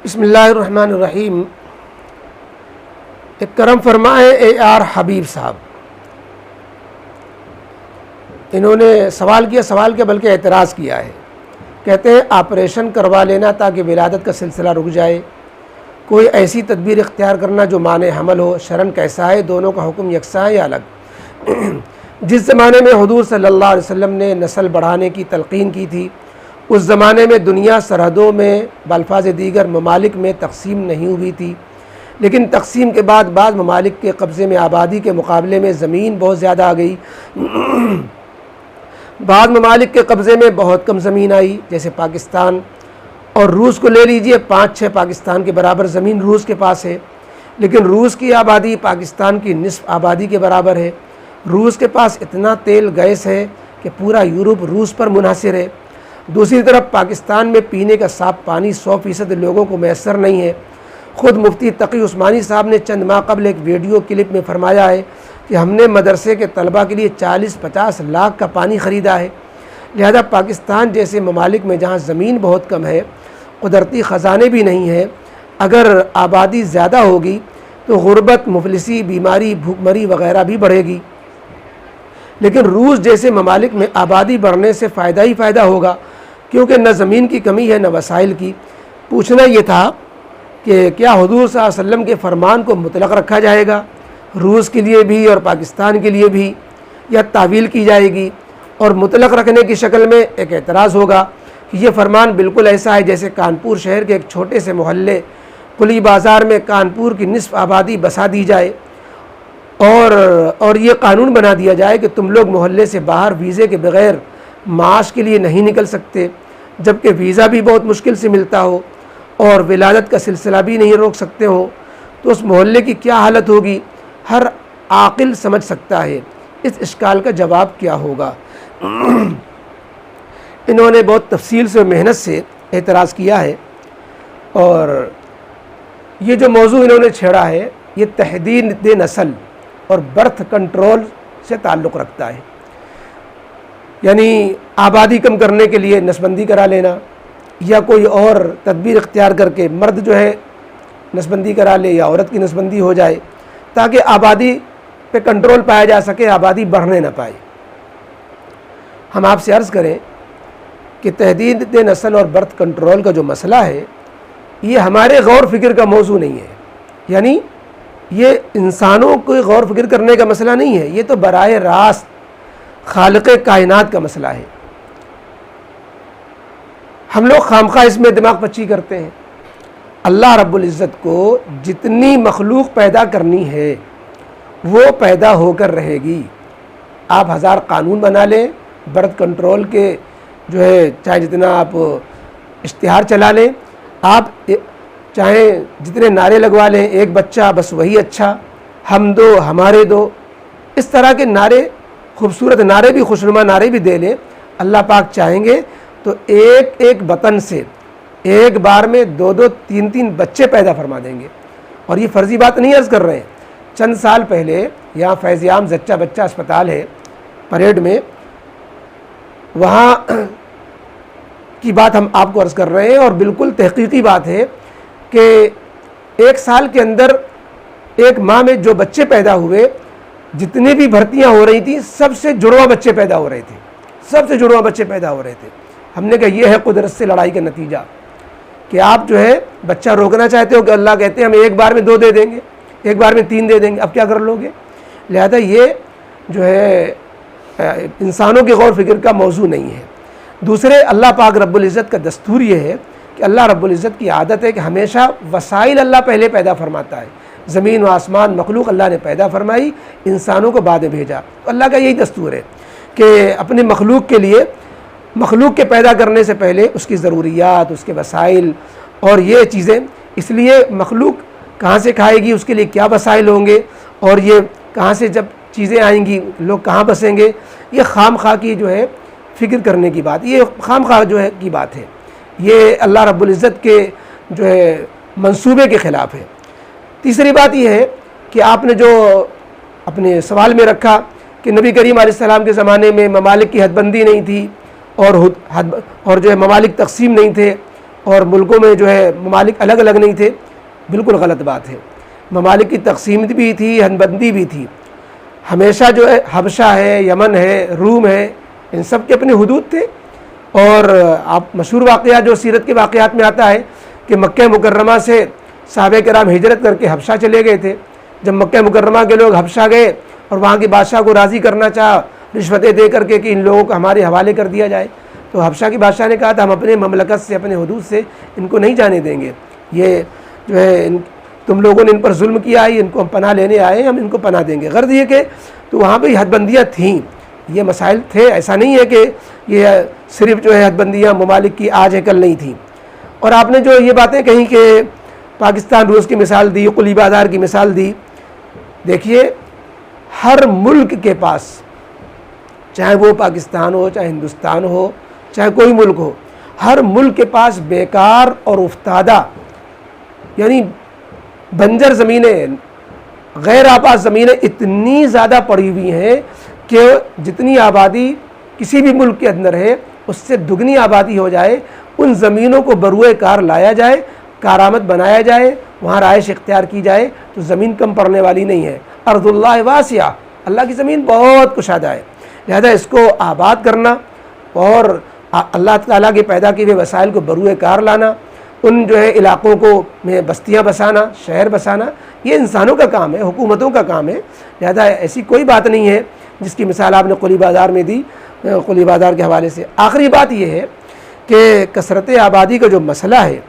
بسم اللہ الرحمن الرحیم۔ ایک کرم فرمائے اے آر حبیب صاحب، انہوں نے سوال کیا بلکہ اعتراض کیا ہے۔ کہتے ہیں آپریشن کروا لینا تاکہ ولادت کا سلسلہ رک جائے، کوئی ایسی تدبیر اختیار کرنا جو مانع حمل ہو، شرعاً کیسا ہے؟ دونوں کا حکم یکساں ہے یا الگ؟ جس زمانے میں حضور صلی اللہ علیہ وسلم نے نسل بڑھانے کی تلقین کی تھی، اس زمانے میں دنیا سرحدوں میں بالفاظ دیگر ممالک میں تقسیم نہیں ہوئی تھی، لیکن تقسیم کے بعد بعض ممالک کے قبضے میں آبادی کے مقابلے میں زمین بہت زیادہ آ گئی۔ بعض ممالک کے قبضے میں بہت کم زمین آئی، جیسے پاکستان اور روس کو لے لیجئے، 5-6 پاکستان کے برابر زمین روس کے پاس ہے، لیکن روس کی آبادی پاکستان کی نصف آبادی کے برابر ہے۔ روس کے پاس اتنا تیل گیس ہے کہ پورا یورپ روس پر منحصر ہے۔ دوسری طرف پاکستان میں پینے کا صاف پانی 100% لوگوں کو میسر نہیں ہے۔ خود مفتی تقی عثمانی صاحب نے چند ماہ قبل ایک ویڈیو کلپ میں فرمایا ہے کہ ہم نے مدرسے کے طلباء کے لیے 40-50 لاکھ کا پانی خریدا ہے۔ لہذا پاکستان جیسے ممالک میں جہاں زمین بہت کم ہے، قدرتی خزانے بھی نہیں ہیں، اگر آبادی زیادہ ہوگی تو غربت، مفلسی، بیماری، بھوک مری وغیرہ بھی بڑھے گی۔ لیکن روس جیسے ممالک میں آبادی بڑھنے سے فائدہ ہی فائدہ ہوگا، کیونکہ نہ زمین کی کمی ہے نہ وسائل کی۔ پوچھنا یہ تھا کہ کیا حضور صلی اللہ علیہ وسلم کے فرمان کو مطلق رکھا جائے گا روس کے لیے بھی اور پاکستان کے لیے بھی، یا تعویل کی جائے گی؟ اور مطلق رکھنے کی شکل میں ایک اعتراض ہوگا کہ یہ فرمان بالکل ایسا ہے جیسے کانپور شہر کے ایک چھوٹے سے محلے قلی بازار میں کانپور کی نصف آبادی بسا دی جائے اور یہ قانون بنا دیا جائے کہ تم لوگ محلے سے باہر ویزے کے بغیر معاش کے لیے نہیں نکل سکتے، جبکہ ویزا بھی بہت مشکل سے ملتا ہو اور ولادت کا سلسلہ بھی نہیں روک سکتے ہو، تو اس محلے کی کیا حالت ہوگی؟ ہر عاقل سمجھ سکتا ہے اس اشکال کا جواب کیا ہوگا۔ انہوں نے بہت تفصیل سے اور محنت سے اعتراض کیا ہے، اور یہ جو موضوع انہوں نے چھیڑا ہے یہ تحدید نسل اور برتھ کنٹرول سے تعلق رکھتا ہے، یعنی آبادی کم کرنے کے لیے نسبندی کرا لینا، یا کوئی اور تدبیر اختیار کر کے مرد جو ہے نسبندی کرا لے یا عورت کی نسبندی ہو جائے تاکہ آبادی پہ کنٹرول پایا جا سکے، آبادی بڑھنے نہ پائے۔ ہم آپ سے عرض کریں کہ تحدید نسل اور برتھ کنٹرول کا جو مسئلہ ہے یہ ہمارے غور فکر کا موضوع نہیں ہے، یعنی یہ انسانوں کو غور فکر کرنے کا مسئلہ نہیں ہے، یہ تو براہ راست خالق کائنات کا مسئلہ ہے۔ ہم لوگ خامخواہ اس میں دماغ پچی کرتے ہیں۔ اللہ رب العزت کو جتنی مخلوق پیدا کرنی ہے وہ پیدا ہو کر رہے گی۔ آپ 1000 قانون بنا لیں برتھ کنٹرول کے، جو ہے چاہے جتنا آپ اشتہار چلا لیں، آپ چاہے جتنے نعرے لگوا لیں، ایک بچہ بس وہی اچھا، ہم دو ہمارے دو، اس طرح کے نعرے، خوبصورت نعرے بھی، خوشنما نعرے بھی دے لیں، اللہ پاک چاہیں گے تو ایک بطن سے ایک بار میں 2-3 بچے پیدا فرما دیں گے۔ اور یہ فرضی بات نہیں عرض کر رہے ہیں۔ چند سال پہلے یہاں فیض عام زچہ بچہ اسپتال ہے پریڈ میں، وہاں کی بات ہم آپ کو عرض کر رہے ہیں، اور بالکل تحقیقی بات ہے کہ 1 سال کے اندر 1 ماہ میں جو بچے پیدا ہوئے، جتنے بھی بھرتیاں ہو رہی تھیں، سب سے جڑواں بچے پیدا ہو رہے تھے، سب سے جڑواں بچے پیدا ہو رہے تھے۔ ہم نے کہا یہ ہے قدرت سے لڑائی کا نتیجہ کہ آپ جو ہے بچہ روکنا چاہتے ہو کہ اللہ کہتے ہیں ہم ایک بار میں 2 دے دیں گے، ایک بار میں 3 دے دیں گے، اب کیا کر لوگے؟ لہذا یہ جو ہے انسانوں کے غور فکر کا موضوع نہیں ہے۔ دوسرے، اللہ پاک رب العزت کا دستور یہ ہے کہ اللہ رب العزت کی عادت ہے کہ ہمیشہ وسائل اللہ پہلے پیدا فرماتا ہے۔ زمین و آسمان مخلوق اللہ نے پیدا فرمائی، انسانوں کو بعد میں بھیجا۔ تو اللہ کا یہی دستور ہے کہ اپنے مخلوق کے لیے، مخلوق کے پیدا کرنے سے پہلے اس کی ضروریات، اس کے وسائل اور یہ چیزیں، اس لیے مخلوق کہاں سے کھائے گی، اس کے لیے کیا وسائل ہوں گے، اور یہ کہاں سے جب چیزیں آئیں گی لوگ کہاں بسیں گے، یہ خام خواہ کی جو ہے فکر کرنے کی بات، یہ خام خواہ جو ہے کی بات ہے، یہ اللہ رب العزت کے جو ہے منصوبے کے خلاف ہے۔ تیسری بات یہ ہے کہ آپ نے جو اپنے سوال میں رکھا کہ نبی کریم علیہ السلام کے زمانے میں ممالک کی حد بندی نہیں تھی اور جو ہے ممالک تقسیم نہیں تھے، اور ملکوں میں جو ہے ممالک الگ الگ نہیں تھے، بالکل غلط بات ہے۔ ممالک کی تقسیم بھی تھی، ہن بندی بھی تھی۔ ہمیشہ جو ہے حبشہ ہے، یمن ہے، روم ہے، ان سب کے اپنے حدود تھے۔ اور آپ مشہور واقعہ جو سیرت کے واقعات میں آتا ہے کہ مکہ مکرمہ سے صحابہ کرام ہجرت کر کے حبشہ چلے گئے تھے۔ جب مکہ مکرمہ کے لوگ حبشہ گئے اور وہاں کے بادشاہ کو راضی کرنا چاہا رشوتیں دے کر کے کہ ان لوگوں کو ہمارے حوالے کر دیا جائے، تو حبشہ کے بادشاہ نے کہا تھا ہم اپنے مملکت سے، اپنے حدود سے ان کو نہیں جانے دیں گے، یہ جو ہے تم لوگوں نے ان پر ظلم کیا ہے، ان کو ہم پناہ لینے آئے ہیں، ہم ان کو پناہ دیں گے۔ غرض یہ کہ تو وہاں پہ حد بندیاں تھیں، یہ مسائل تھے، ایسا نہیں ہے کہ یہ صرف جو ہے حد بندیاں ممالک کی آج ہے کل نہیں تھیں۔ اور آپ نے جو یہ باتیں کہیں کہ پاکستان روس کی مثال دی، قلی بازار کی مثال دی، دیکھیے ہر ملک کے پاس، چاہے وہ پاکستان ہو، چاہے ہندوستان ہو، چاہے کوئی ملک ہو، ہر ملک کے پاس بیکار اور افتادہ یعنی بنجر زمینیں، غیر آباد زمینیں اتنی زیادہ پڑی ہوئی ہیں کہ جتنی آبادی کسی بھی ملک کے اندر ہے اس سے دگنی آبادی ہو جائے، ان زمینوں کو بروئے کار لایا جائے، کارآمد بنایا جائے، وہاں رہائش اختیار کی جائے تو زمین کم پڑنے والی نہیں ہے۔ ارض اللہ واسعہ، اللہ کی زمین بہت کشادہ ہے، لہذا اس کو آباد کرنا اور اللہ تعالیٰ کے پیدا کیے ہوئے وسائل کو بروئے کار لانا، ان جو ہے علاقوں کو میں بستیاں بسانا، شہر بسانا، یہ انسانوں کا کام ہے، حکومتوں کا کام ہے۔ لہذا ایسی کوئی بات نہیں ہے جس کی مثال آپ نے قلی بازار میں دی، قلی بازار کے حوالے سے۔ آخری بات یہ ہے کہ کثرت آبادی کا جو مسئلہ ہے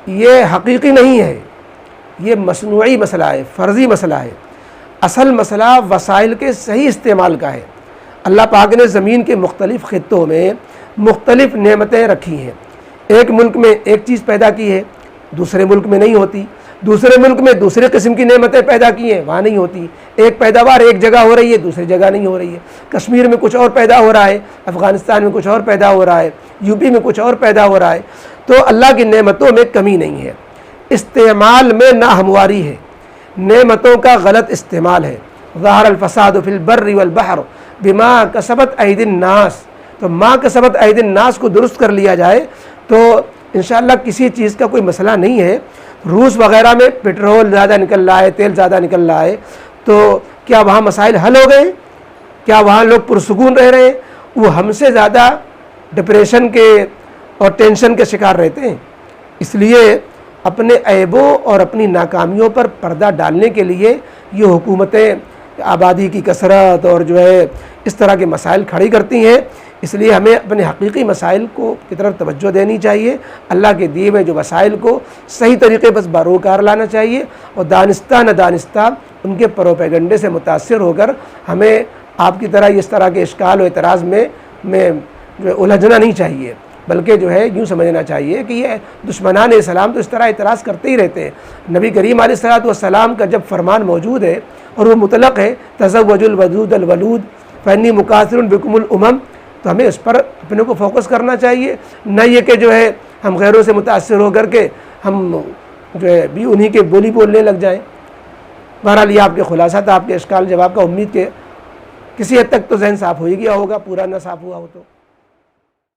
یہ حقیقی نہیں ہے، یہ مصنوعی مسئلہ ہے، فرضی مسئلہ ہے۔ اصل مسئلہ وسائل کے صحیح استعمال کا ہے۔ اللہ پاک نے زمین کے مختلف خطوں میں مختلف نعمتیں رکھی ہیں۔ ایک ملک میں ایک چیز پیدا کی ہے، دوسرے ملک میں نہیں ہوتی، دوسرے ملک میں دوسرے قسم کی نعمتیں پیدا کی ہیں، وہاں نہیں ہوتی۔ ایک پیداوار ایک جگہ ہو رہی ہے، دوسری جگہ نہیں ہو رہی ہے۔ کشمیر میں کچھ اور پیدا ہو رہا ہے، افغانستان میں کچھ اور پیدا ہو رہا ہے، یو پی میں کچھ اور پیدا ہو رہا ہے۔ تو اللہ کی نعمتوں میں کمی نہیں ہے، استعمال میں ناہمواری ہے، نعمتوں کا غلط استعمال ہے۔ ظہر الفساد فی البر والبحر بما کسبت ایدی الناس، تو ما کسبت ایدی الناس کو درست کر لیا جائے تو انشاءاللہ کسی چیز کا کوئی مسئلہ نہیں ہے۔ روس وغیرہ میں پٹرول زیادہ نکل رہا ہے، تیل زیادہ نکل رہا ہے، تو کیا وہاں مسائل حل ہو گئے؟ کیا وہاں لوگ پرسکون رہ رہے ہیں؟ وہ ہم سے زیادہ ڈپریشن کے اور ٹینشن کے شکار رہتے ہیں۔ اس لیے اپنے عیبوں اور اپنی ناکامیوں پر پردہ ڈالنے کے لیے یہ حکومتیں آبادی کی کثرت اور جو ہے اس طرح کے مسائل کھڑی کرتی ہیں۔ اس لیے ہمیں اپنے حقیقی مسائل کی طرف توجہ دینی چاہیے، اللہ کے دیے ہوئے جو وسائل کو صحیح طریقے پر بروکار لانا چاہیے، اور دانستہ نہ دانستہ ان کے پروپیگنڈے سے متاثر ہو کر ہمیں آپ کی طرح اس طرح کے اشکال و اعتراض میں جو ہے الجھنا نہیں چاہیے، بلکہ جو ہے یوں سمجھنا چاہیے کہ یہ دشمنان اسلام تو اس طرح اعتراض کرتے ہی رہتے ہیں۔ نبی کریم علیہ الصلوۃ والسلام کا جب فرمان موجود ہے اور وہ مطلق ہے تزوجوا الودود الولود فانی مکاثر بکم الامم، تو ہمیں اس پر اپنے کو فوکس کرنا چاہیے، نہ یہ کہ جو ہے ہم غیروں سے متاثر ہو کر کے ہم جو ہے بھی انہی کے بولی بولنے لگ جائیں۔ بہرحال یہ آپ کے خلاصہ تھا، آپ کے اشکال جواب کا۔ امید کہ کسی حد تک تو ذہن صاف ہو ہی گیا ہوگا، پورا نہ صاف ہوا ہو تو۔